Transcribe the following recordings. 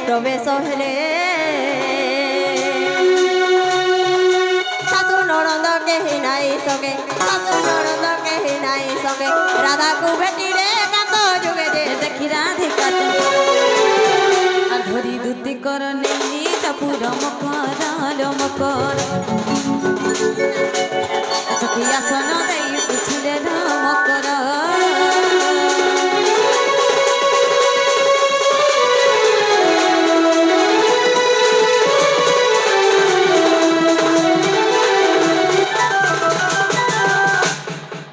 প্রবেশ হেলে শাশু ননদ কেহি নাই সঙ্গে শাশু ননদ কেহি নাই সঙ্গে রাধাকু ভেটিলে কান্ত যুগে যে দেখি রাধিকা আর ধরি দুতি কর নেই পুর মকর সখিয়া সন দেই পুছিলে মকর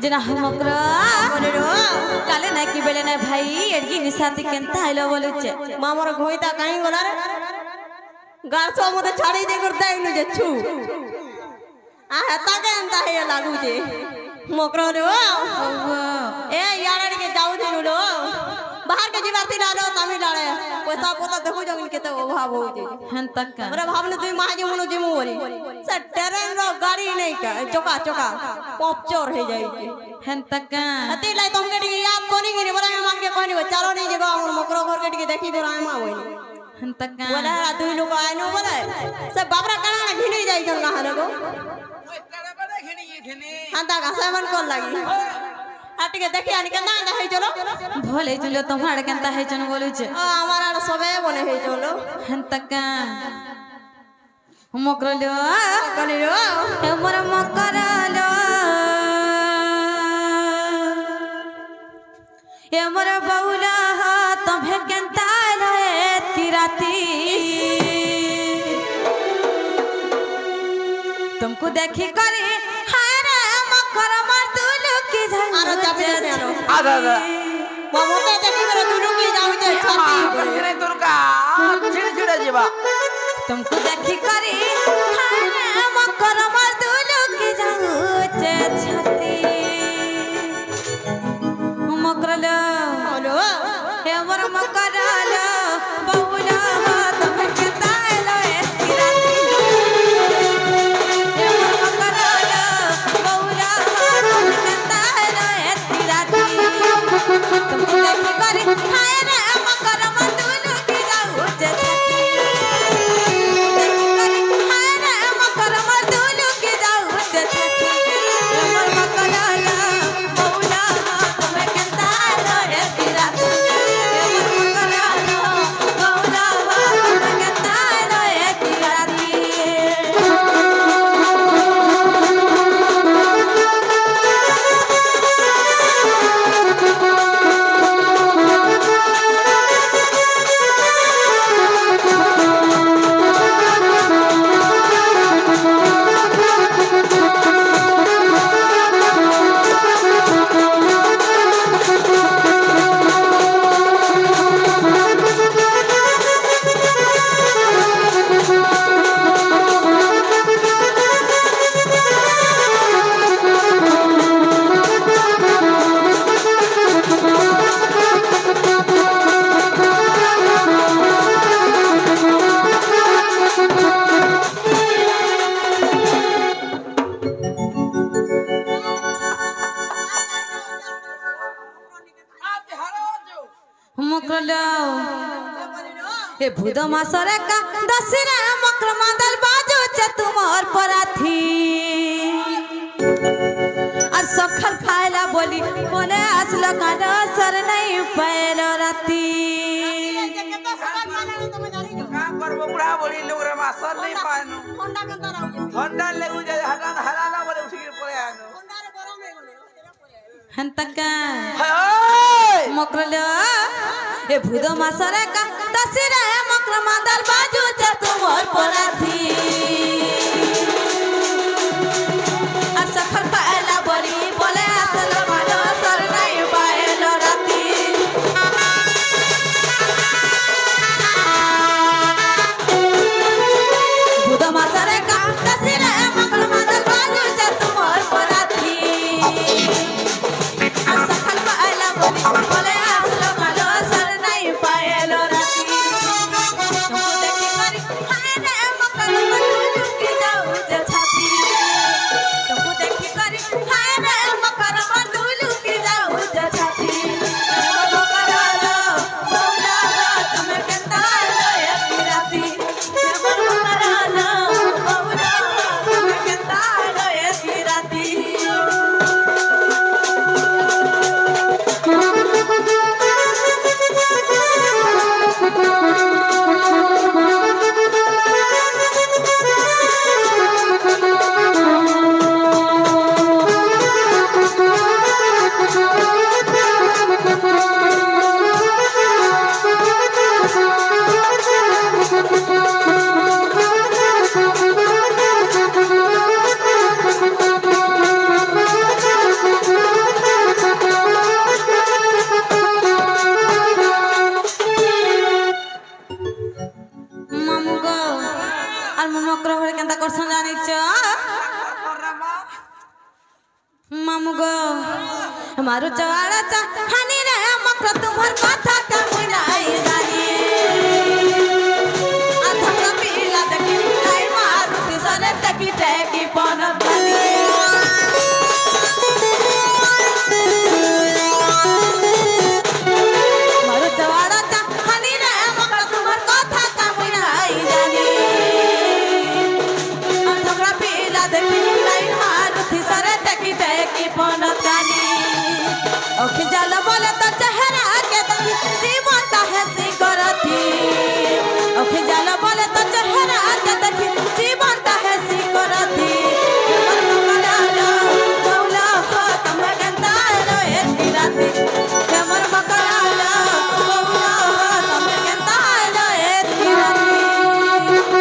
जना हमकरा बोलेरो काले ना की बेले ना भाई एडगी निसाती केनता आइलो बोलुचे मामर घोइता काई गला रे गासो मते छाड़ी दे करता इनु जेछु आ हेता के एंता हे लागु जे मकरो रे ए यार के जाऊ दिनु लो बाहर के जीवाती लालो तमिलनाडु पैसा पोता देखो जंग केते अभाव हो जे हन तक का अरे भावने तुई माजे मनो जेमु बोली से ट्रेन रो गाड़ी नहीं का चोका चोका पंक्चर हो जाई हन तक का अति लाई तुम के याद कोनी गिरी बोला मैं मांग के कोनी चलो नहीं जेबा हमर मकरो घर के देखी दो आमा होई हन तक का बोला तुई लोग आइनो बोले से बाबरा काना घिनी जाई गंगा हरे को तेरे बड़े घिनी हन तक सेवन कोन लागी आटिके देखि आनी केना है चलो भले चलो तुम्हारे केनता है चन बोलु छे हमारा सबे बने है चलो हन तक मकरलो कलिरो हमर मकरलो हमर बौला तभे केनता रहे तिराती तुमको देखी करे ममता देखी मेरे दुनु की जाऊ जे छाती रे दुर्गा छिड़ जेबा तुमको देखी करी हाने मकर मर दुनु की जाऊ जे छाती मकरलो हेलो हे मोर मकरलो बहुला तुम के तालो एतिराती हे मोर मकरलो बहुला तुम के तालो एतिराती तुमको देखी करी हाय रे मकर मंदुनु की जाऊ जे छाती देखी करी हाय रे मकर मंदुनु की जाऊ जे छाती हमर मकरला बहुला तुम्हें केनता रे तिरा हमर मकरला बहुला तुम्हें केनता रे तिराती मकरलो ए भूद मासरे का दसरा मकर मादल बाजो चे तुमर पराथी और सखर खायला बोली बोले असलो कानो सर नहीं पैलो राती का करबो बुढ़ा बोली लोग रे मासर नहीं पानो ठंडा लेगु जे हराना बोले उठी के पड़े आनो ठंडा रे गरम हे गले हन तक मकरलो ए भूद मासरे का दसरा मकर मादल बाजू चे तुमर पराथी और सखर पायला बोली बोले असलो कानो सर नहीं पायलो राती भूद मासरे का दसरा मकर मादल बाजू चे तुमर पराथी और सखर पायला बोली बोले असलो कानो सर नहीं पायलो राती तुमको देखी करी हाय रे मकर मंदुनु की মামু গো মারু চাওয়াড়া চা হানি রে মকর তোমার কথা কামুই নাই জানি আধা পিলা দেখি নাই মারু তিসরে দেখি টেকি পন জানি মারু চাওয়াড়া চা হানি রে মকর তোমার কথা কামুই নাই জানি আধা পিলা দেখি নাই মারু তিসরে দেখি টেকি পন জানি ओखे जल बोले तो चेहरा के देखी जीवता है सिकरती ओखे जल बोले तो चेहरा के देखी जीवता है सिकरती मन मकरालो मौला हो तुम गंदा रो एती राती मन मकरालो मौला हो तुम गंदा रो एती राती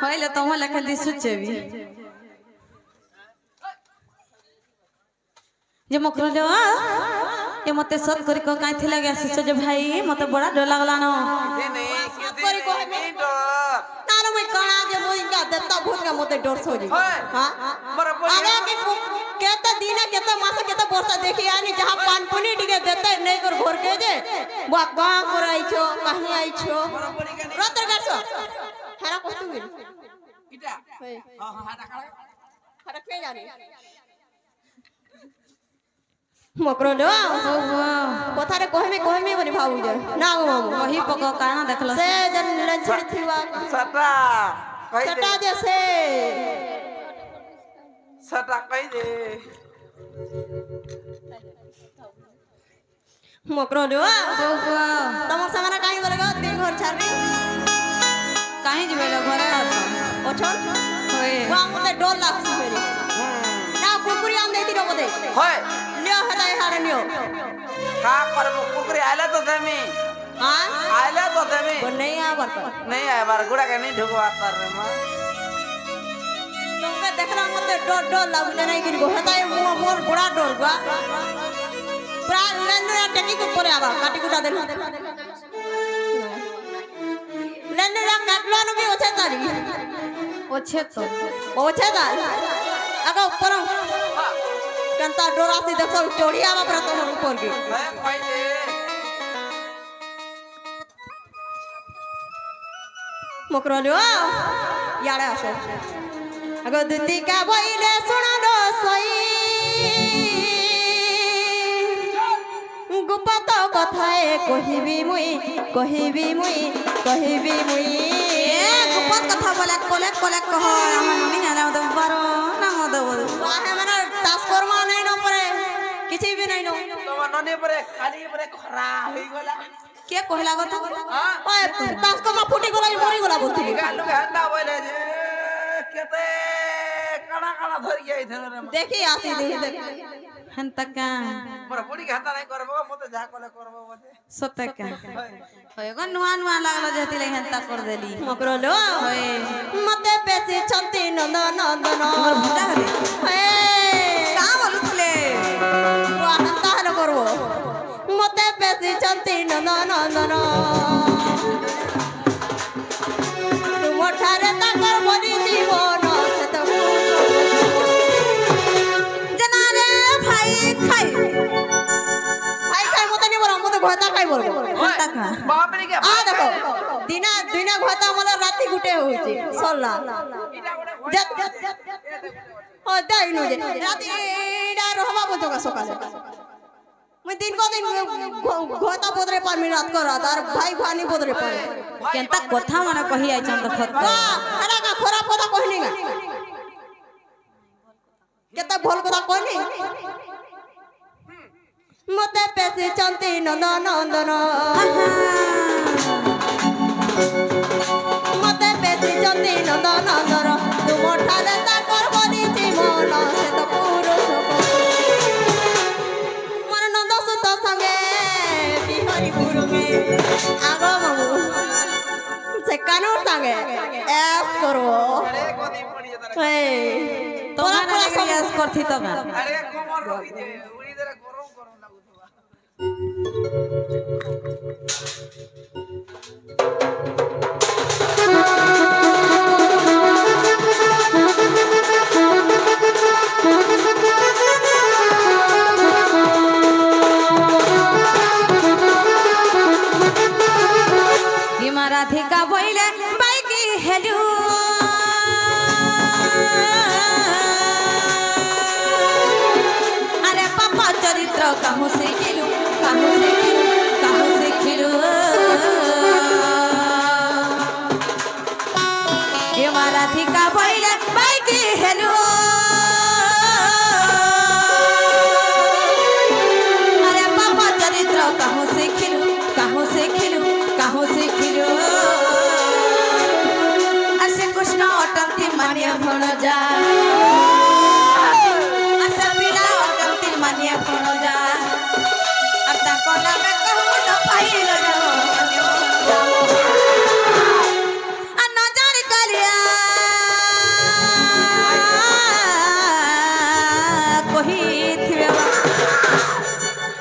होइले तो होला खाली सुचेबी जे मकरो ले ए मते सत करी को काई थिला गे आसी जे भाई मते बड़ा डर लागला न जे नहीं करी को हमें तारो मैं कणा जे मोइंगा दत्ता भूत के मते डर सोजी हां मरा आगे के केता दिन केता मास केता वर्षा देखि आनी जहां पान पुनी डिगे देते नहीं कर घोर के जे बा का कराई छो कहीं आई छो रोतर गाछो हारा कतु गेल इटा हां हां हाटा खड़ा हारा के जानी मकरो लो कोथारे कहमे बनी भाऊ जे ना गो मामू वही पको काना देखला से जन लंछड़ी थीवा सटा कहि दे सटा जे से सटा कहि दे मकरो लो तमर सामने काई बोलेगा दिन घर छाड़ी काहे जे बेला घरे अछन होय वा मते डर लागसी मेरे ना कुकुरी आम देती रो मते होय लियो हदाय हारे लियो का करबो कुकरी आले तो देमी हां आले तो देमी को नहीं आवर तो नहीं आए बार गुड़ा के नहीं ढुकवा कर रे मां तुमके देखला मते डर डर लागु जे नहीं गिरगो हदाय मोर बड़ा डर गवा प्राण लेनु या टेकी को परे आबा काटी कुटा देनु लेनु या काटलो न भी ओछे तारी ओछे ता आगा ऊपर कंता डोरासी देखो चोड़ी आवा पर तुम ऊपर के मैं कहि दे मकरो लो याडे आसो आगो दुती का बइले सुना दो सई गुपत কথায় কহিবি মুই গুপত কথা বলে কলে কহ আমার ননি না দব পারো না মদ বল আহে মানে তাস করমা নাই ন পরে কিছু भी নাই ন তোমার ননি পরে খালি পরে খরা হই গলা কে কহিলা গো ওই তাস করমা ফুটি গলা মরি গলা বলতি গালু গান্ডা বলে যে কেতে কানা কানা ধরি যাই ধরে রে দেখি আসি দেখ हंतका मोरा पुडी के हंता नहीं करबो मते जा कोले करबो मते सतका होय गो नुआ नुआ लागलो जेति ले हंता कर देली मकरो लो होय मते पेसी छंती नंदन मोर भटा हले ए का बोलुतले वा हंता हलो करबो मते पेसी छंती नंदन तुम ठारे ता कर बनी जीवन से तो घोता खाई बोल घोता खा बाप रे के आ देखो दिना घोता मला राती गुटे होची सोला ओ दाई नो जे राती डा रहबा बोलतो का सकाले मैं दिन को दिन घोता बोदरे पर मी रात को रात और भाई भानी बोदरे पर केनता कथा माने कहि आइ चंद खत वाह अरे का खोरा पता कहनी गा কেতে ভুল কথা কইনি মতে পেছি চন্তি নন্দন নন্দন মতে পেছি চন্তি নন্দন নন্দন তুমর ঠালে তাকর বলিছি মন সে তো পুরুষ মন নন্দ সুত সঙ্গে বিহরি পুরুগে আগো মামু সে কানুর সঙ্গে এস করবো अरे गोदी पड़ी जरा তোরা পুরা সঙ্গে এস করছি তো না अरे कोमर रोगी जे उड़ी जरा गरम गरम लागुतवा হিমা রাধিকা বইলে বাইকি হেলু আরে পাপা চরিত্র কাহু শিখিলু কাহু শিখিলু কাহু শিখিলু হিমা রাধিকা বইলে বাইকি হেলু আরে পাপা চরিত্র কাহু শিখিলু কাহু শিখিলু কাহু শিখিলু আসে কৃষ্ণ অটন্তি মানিয়া ভণ যা আসে পিলা অটন্তি মানিয়া ভণ যা আর তাক নামে কহু ন পাইল যাও আর ন জানি কালিয়া কহিথিবে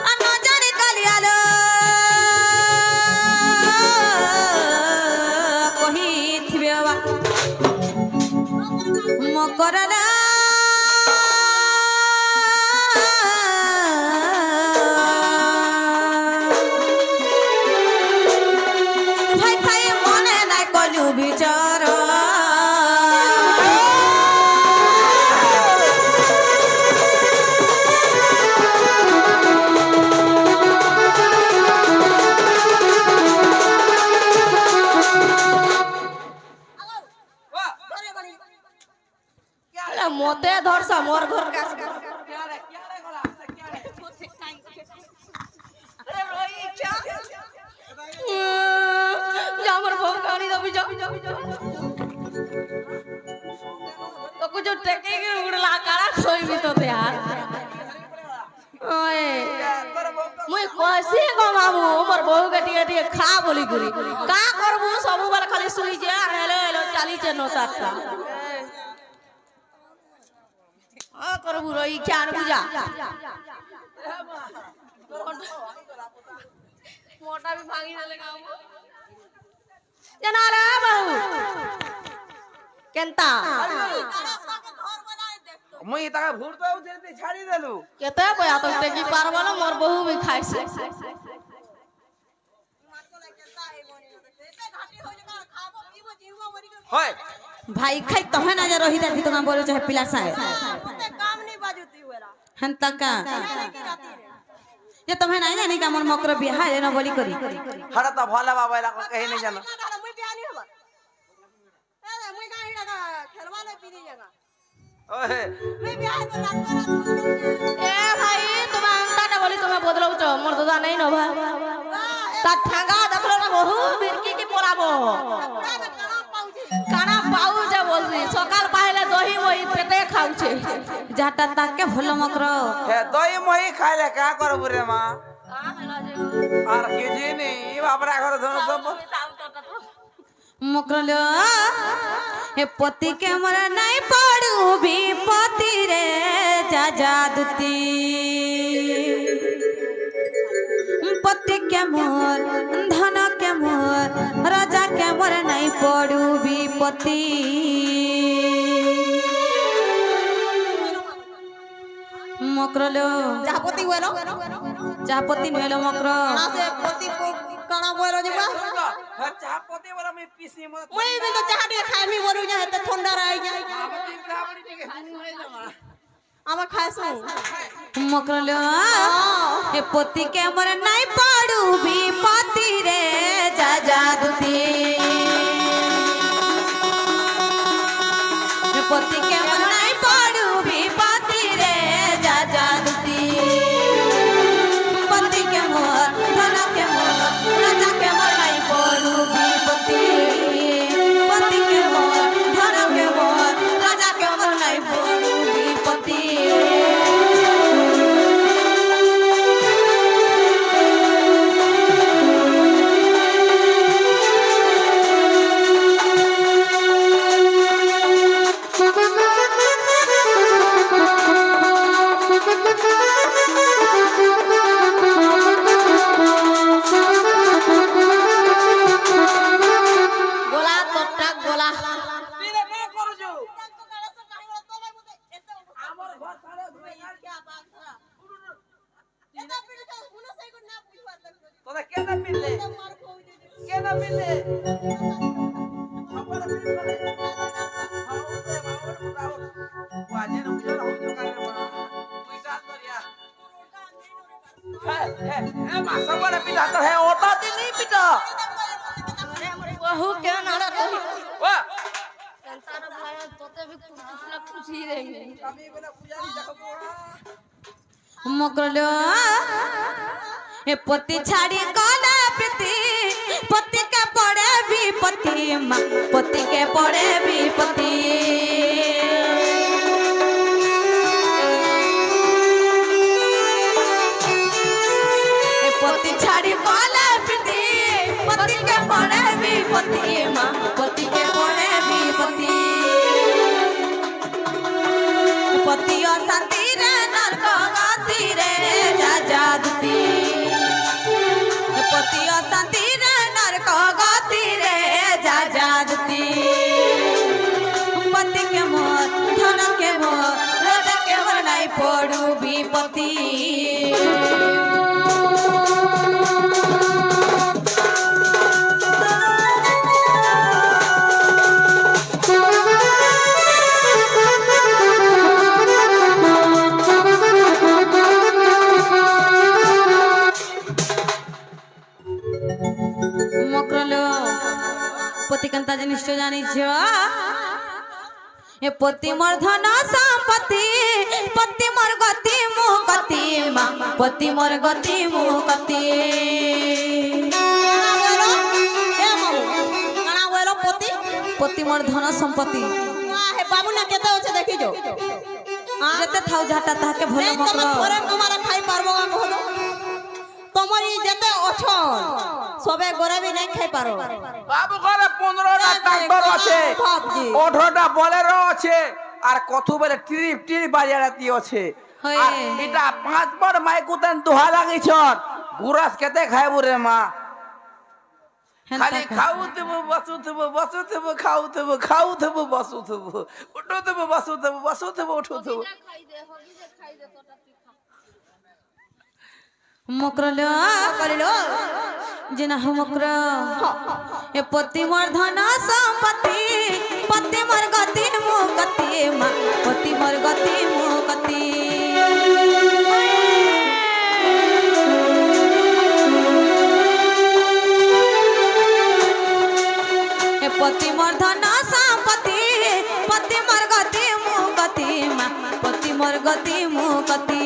আর ন জানি কালিয়া লো কহিথিবে মকরলা ভাই ভাই মনে নাই কলু বিচার মতে ধরছ মোর ঘর কাছ क्या रे गला क्या रे अरे रोई क्या जामर बहुत गाड़ी दबी जा तो कुछ टेके के उड़ला काला खोई भी तो यार ओए मुई कैसे गमाबू मोर बहु गटी गटी खा बोली गुरी का करबू सब बार खाली सुई जे हेलो हेलो चाली जे नोटाटा आ करबू रोई क्या न बुझा मोटा भी भागी ना लगा जना रे बहु केंता मुई ताका भूर तो उधर छाड़ी देलु केते बया तो टेकी पारबो ना मोर बहु भी खाइ से होय भाई खाई तहे ना जा रही दी तो बोलो चाहे पिला साहे काम नहीं बाजुती हुएला हन तक ये तहे नहीं जानी का मोर मकर बियाह है ना बोली करी हरा तो भोला बाबा ला कहीं नहीं जाना मुई बियाह नहीं होबा ए मुई काहे लगा खेलवा ले पीनी जगह ओए मुई बियाह तो रात ए भाई तुम अंता ना बोली तुम्हें बदलो तो मोर दादा नहीं नो भा ता ठंगा देखलो ना बहु बिरकी की पोराबो काना पाऊ जा बोलनी सकाल पाहिले दही मोई पेटे खाउछे जाटा ताके भलो मकर हे दही मही खाइले का करबु रे मां का हला जे आर के जे नहीं ई बाबरा घर धन सब मकरलो हे पति के मरा नहीं पड़ू भी पति रे जा जादती पति के मोर धन के मोर राजा के मोर नहीं पड़ू भी पति मकरलो जापति हुएलो चापति नेलो मकर ना से पति को काना बोलो जेबा चाह पोते वाला में पीसी मत मुई भी तो चाह दे खाई मी बोलू जा त ठंडा रह जा आमा खासू मकरलो ए पति के मोर नहीं पड़ू भी पति रे जा जादती ए पति के मोर नहीं पड़ू भी पति তোরা কেন পিলে মার কইতে দে কেন পিলে আমার পিলে হাউতে মাউর দাও ওয়াজে রুজা হইতো কারে মা তুই ডাল দরিয়া এ মাসা বড় পিটা তো হে ওটা দিন नहीं পিটা বহু কে নাড়া কই ওয়া संसार भाई तोते भी कुछ ना कुछ ही रहेंगे আমি বলে পূজারি দেখো তো মকরলো এ পতি ছাড়ি গলা প্রীতি পতি কে পড়ে বিপত্তি মা পতি কে পড়ে বিপত্তি এ পতি ছাড়ি গলা প্রীতি পতি কে পড়ে বিপত্তি মা পতি কে পড়ে বিপত্তি পতি অশান্তি রে নরক গতি রে যা যাদতি পতি অশান্তি রে নরক গতি রে যা যাদতি পতি কে মোর ধন কে মোর রোজ কে মোর নাই পড়ু বিপত্তি মকরলো পতি কান্তা জিনিস জানিছ এ পতি মোর ধন সম্পত্তি পতি মোর গতি মুকতি মা পতি মোর গতি মুকতি এ মামু কানা বলো পতি পতি মোর ধন সম্পত্তি হে বাবু না কেতে আছে দেখিছো যেতে থাও ঝাটা তাহাকে ভলে নেই মকর তোমার ঘরে তোমার খাই পারবো না কহলো তোমার ই যেতে অছন সবে ঘরে বি নাই খাই পারো বাবু ঘরে 15টা ট্রাক্টর আছে ভাবজি 18টা বলেরো আছে আর কত বলে ট্রিপ বাজারাতি আছে হয়। আর এটা 5 বার মাইকুতেন দোহা লাগিছন গুরাস কেতে খাইবো রে মা খালি খাউতেব বসুতেব খাউতেব বসুতেব উঠুতেব উঠুতেব মকরলো করিলো যে না মকর এ পতি মোর ধন সম্পত্তি পতি মোর গতি মুকতি মা পতি মোর গতি মুকতি এ পতি মোর ধন সম্পত্তি পতি মোর গতি মুকতি মা পতি মোর গতি মুকতি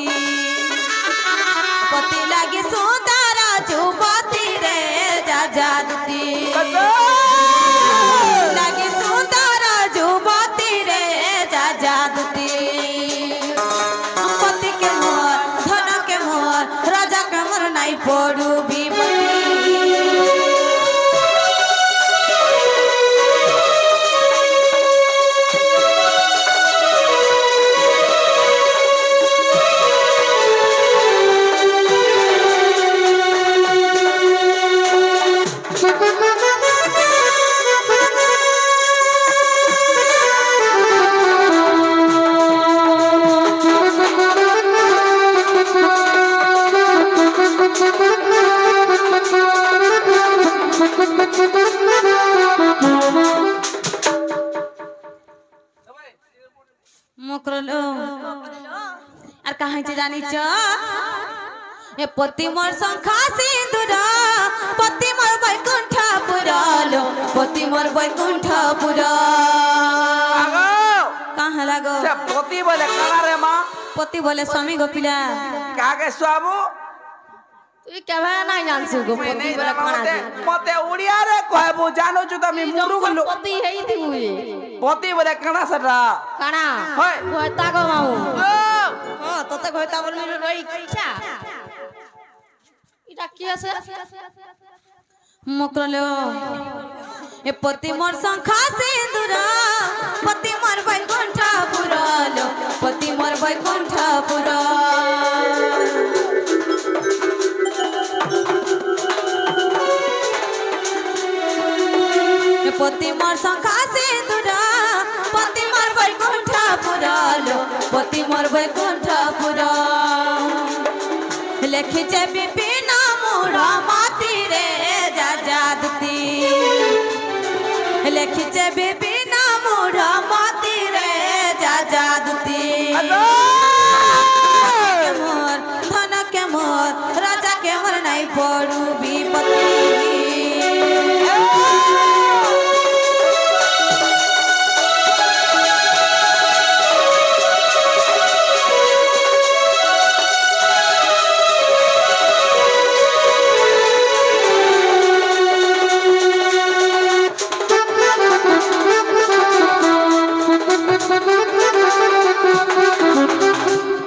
পতি লাগি সুন্দর যুবতী রে যা যাদতি লাগি সুন্দর যুবতী রে যা যাদতি পতি কে মোর ধন কে মোর রাজা কে মোর নাই পড়ু বিপত্তি মকরলো আর কাহিছে জানিছ এ পতি মোর সংখ্যা সিন্দুর পতি মোর বৈকুণ্ঠপুর লো পতি মোর বৈকুণ্ঠপুর আগো কাহা লাগো সে পতি বলে কানা রে মা পতি বলে স্বামী গোপিলা কাকে সুয়াবু তুই কেবে নাই জানছু গো পতি বলে কোনা মতে উড়িয়া রে কহবু জানো छु তুমি মুরুগ লোক পতি হেই দিবু পতি বলে কানা সেটা কানা হয় কইতা গো মাউ ও হ্যাঁ তোতে কইতা বললি রই ইচ্ছা এটা কি আছে মকরলো এ পতি মোর সংখ্যা সিন্দুর পতি মোর বৈকুণ্ঠপুর লো পতি মোর বৈকুণ্ঠপুর এ পতি মোর সংখ্যা সিন্দুর পতি মোর বৈকুণ্ঠপুর লো পতি মোর বৈকুণ্ঠপুর লেখিছে বিপিন মুড় মাত দেবে বিনা মুড়া মতি রে যা যা দুতি কেমন ধন কেমন রাজা কেমন নাই পড়ু বিপত্তি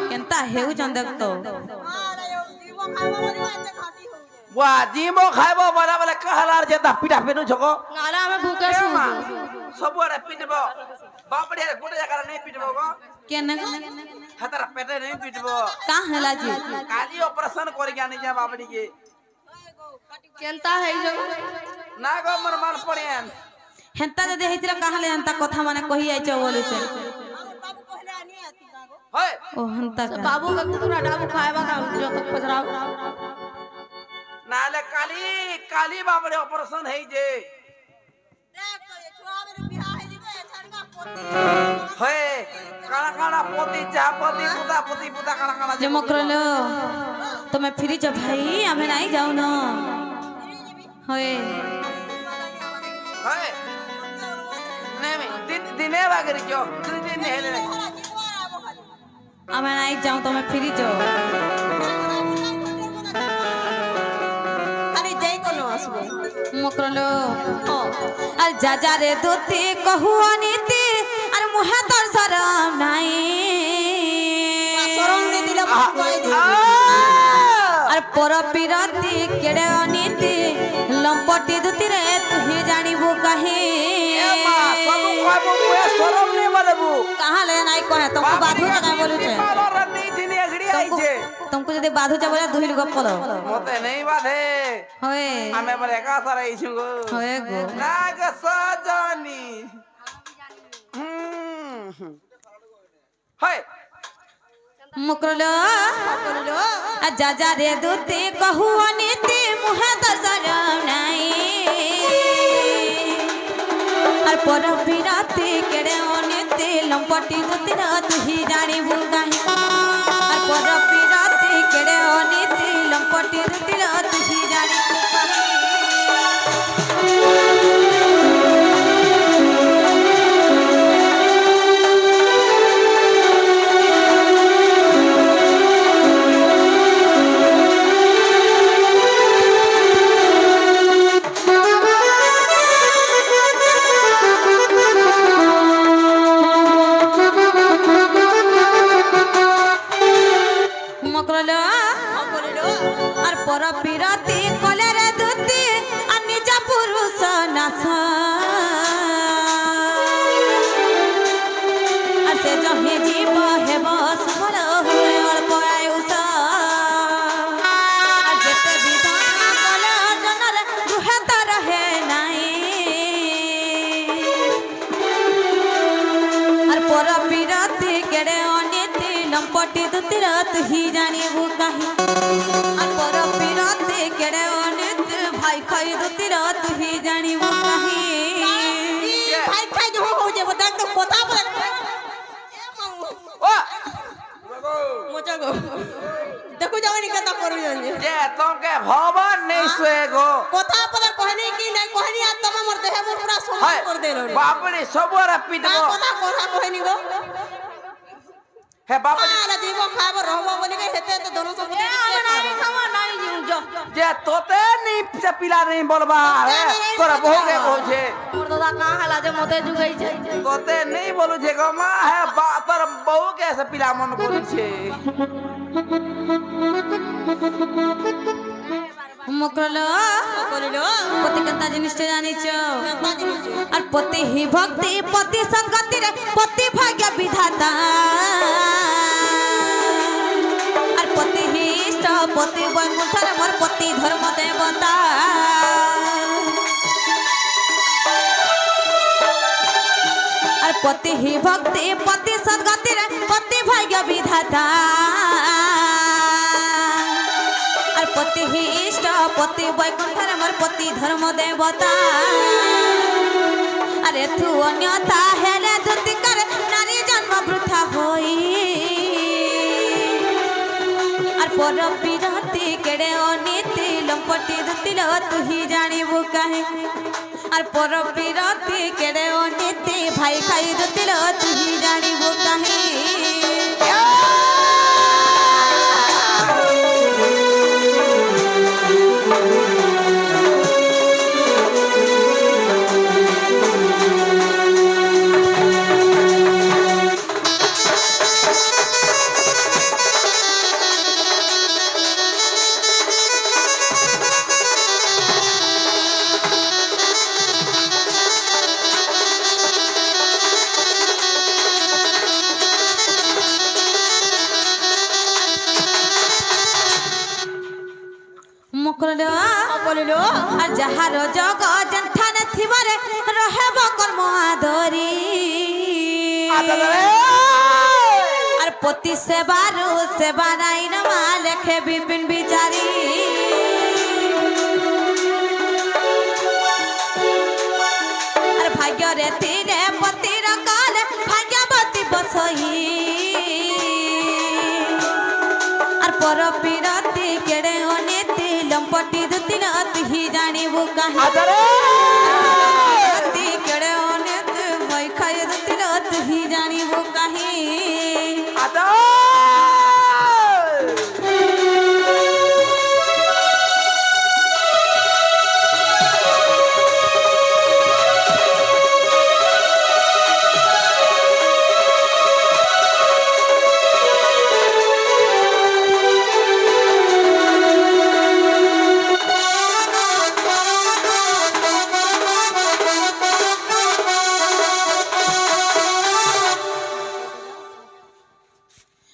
কেনতা হেউছন দেখতো বুয়া জিমো খাইব বলা বলে কাহালার যেটা পিঠা পেনু ছকো নালা আমি ভুকে ସବୁଆଡେ ପିଟିବ ବାପଡିଆରେ ଗୋଟେ ଜାଗାରେ ନେଇ ପିଟିବ ଗো কেন ହାତର ପେଟରେ ନେଇ ପିଟିବ କା ହେଲା ଜି କାଲି ଅପରେସନ କରିକି ଆଣି ଯା ବାପଡିକେ କେନତା ହେଇ ଯାଉ ନା ଗো ମୋର ମାନ ପଡିଆନ হেনতা যদি হেইতিরা কাহালে হেনতা কথা মানে কহি আইছো বলুছে হয় ও হেনতা বাবু তোরা ডাবু খাইবা না যত পজরাও নালে কালি কালি বাপরে অপরেশন হেই যে হয় কানা কানা পতি চা পতি পুতা কানা কানা যে মকরলো তুমি ফিরি যাও ভাই আমি নাই যাও না হয় হয় নেমে দিনে বাগরি जो দিন হেলে আমি নাই যাও তুমি ফিরি যাও খালি যাই কোন আসবো মকরলো আর যা যা রে দুতি কহু অনীতি আর মুহে তোর শরম নাই সরম নে দিলা কই দি আর পর পিরতি কেড়ে অনীতি লম্পটি দুতি রে তুই জানিবু কাহে এ মা সবু কইবো মুয়ে শরম নে বলবু কাহালে নাই কহে তুমি বাধু না বলুছে মালর নি দিনে এগড়ি আইছে तुमको যদি বাধু চা বলে দুই গপ কলো মতে নেই বাধে হয় আমি বলে একা সারা আইছু গো হয় গো না গো সজনি হয় মুকরলো আর যা যা রে দুতি কহু অনীতি মুহে তোর শরম নাই আর পর বিরাতি কেড়ে অনীতি লম্পটি দুতি রে তুই জানিবু কাহে আর পর বিরাতি কেড়ে অনীতি লম্পটি দুতি রে তুই জানিবু কাহে মকরলো আর পর বিরতি কলে রে দুতি আর নিজ পুরুষ নাথ আর সে যহে জীব হেব সফল হুয়ে অল্প আয়ুষ আর যেতে বিধান কলে জনর দুহে তো রহে নাই আর পর বিরতি কেড়ে অনীতি লম্পটি দুতির তুই জানিবু কাহি আর পর বিরতি কেড়ে অনীতি ভাই খাই দুতির তুই জানিবু কাহি খাই খাই যে হো যে বতা তো কথা বলে ও মজা গো দেখো যাওনি কথা করু জানি যে তোকে ভগবান নেই শুয়ে গো কথা বলে কহনি কি নাই কহনি আর তোমার মোর দেহে মোর পুরা সমান হয় করে দেলো বাপরে সবুয়ারে পিটব কথা কথা কহনি গো হে বাপরে আলা জীব খাব রহব বলি কে হেতে তো দোনো সম্পত্তি আমি নাই খাওয়া নাই জিউ যে তোতে নেই সে পিলা নেই বলবা হে তোরা বহুকে কইছে মোর দাদা কা হালা যে মতে জুগাইছে তোতে নেই বলুছে গো মা হে তোর বহুকে সে পিলা মন করিছে মকরলো করিলো পতি কেনতা জিনিসটা জানিছ কেনতা জিনিস আর পতি হি ভক্তি পতি সঙ্গতি রে পতি ভাগ্য বিধাতা আর পতি হি ইষ্ট পতি বৈকুণ্ঠরে মোর পতি ধর্ম দেবতা আর পতি হি ভক্তি পতি সদ্গতি রে পতি ভাগ্য বিধাতা আর পতি হি ইষ্ট পতি বৈকুণ্ঠরে মোর পতি ধর্ম দেবতা আরে তু অন্যতা হেলে দুতি করে নারী জন্ম বৃথা হই আর পর বিরতি কেড়ে অনীতি লম্পটি দুতিল তুহি জানিবু কাহে আর পর বিরতি কেড়ে অনীতি ভাই খাই দুতিল তুহি জানিবু কাহে মকরলো বলিলো আর যাহার জগ জন্ঠানে থিবারে রহেব কর্ম আদরি আর পতি সেবারু সেবা নাই নামা লেখে বিপিন বিচারি আর ভাগ্যরে তীরে পতির কালে ভাগ্যবতী বসই আর পর বিরতি কেড়ে অনীতি লম্পটি দুতিল তুহি জানিবু কাহে বিরতি কেড়ে অনীতি ভাই খাই দুতিল তুহি জানিবু কাহে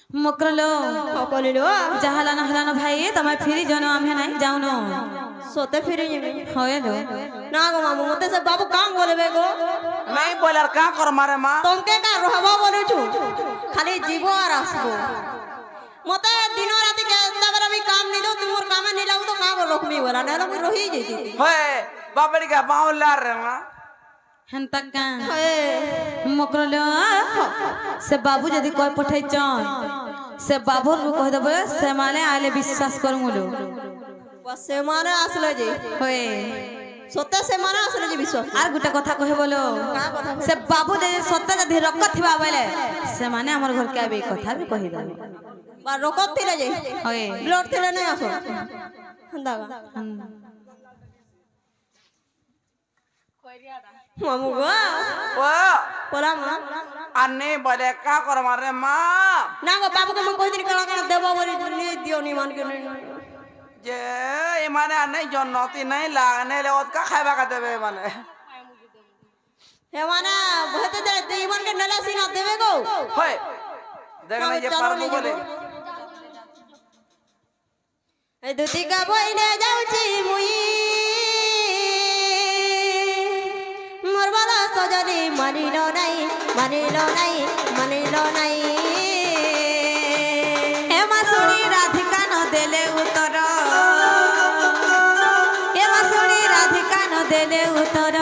মকরলো বলিলো যাহালান হালান ভাই তোমায় ফিরি জানো আমি নাই যাওনো সতে ফিরে যাবে হয়েলো না গো মামু মতে সে বাবু কাম বলবে গো নাই বলার কা কর মারে মা তোমকে কা রহবা বলেছু খালি জীব আর আসবো মতে দিন রাতি কেদাবার আমি কাম নিদো তুমর কামে নিলাও তো কা রকমি বলা না আমি রহি যেতি হয় বাপড়ি কা বাউলার রে মা হেনতাকা হয়ে মকরলো সে বাবু যদি কয় পঠাইছন সে বাবুর কই দেব সে মানে আলে বিশ্বাস করমুলো সে মানে আসলে যে হয়ে সত্যি সে মানে আসলে যে বিশ্বাস আর গোটা কথা কহে বলো সে বাবু যদি সত্য যদি রক্ত থিবা বলে সে মানে আমার ঘরকে আবে কথা भी কহি দেব বা রকত থিলে যে হয়ে ব্লড থিলে নাই আসো দাগা মামু গো ও পোলা মা আনে বলে কা কর মারে মা না গো বাবুকে মই কই দিন কালা কালা দেব বলি নি দিও নি মান কে যে এ মানে আনে জন্নতি নাই লাগনে লে ওত কা খাইবা কা দেবে মানে হে মানে ভতে দে দিমান কে নলা সিনা দেবে গো হয় দেখনে যে পারবো বলে এই দুতি কা বইনে যাউছি মুই মোর বালা সজনি মানিল নাই মানিল নাই মানিল নাই হে মাসুনি রাধিকা ন দেলে উত্তর হে মাসুনি রাধিকা ন দেলে উত্তর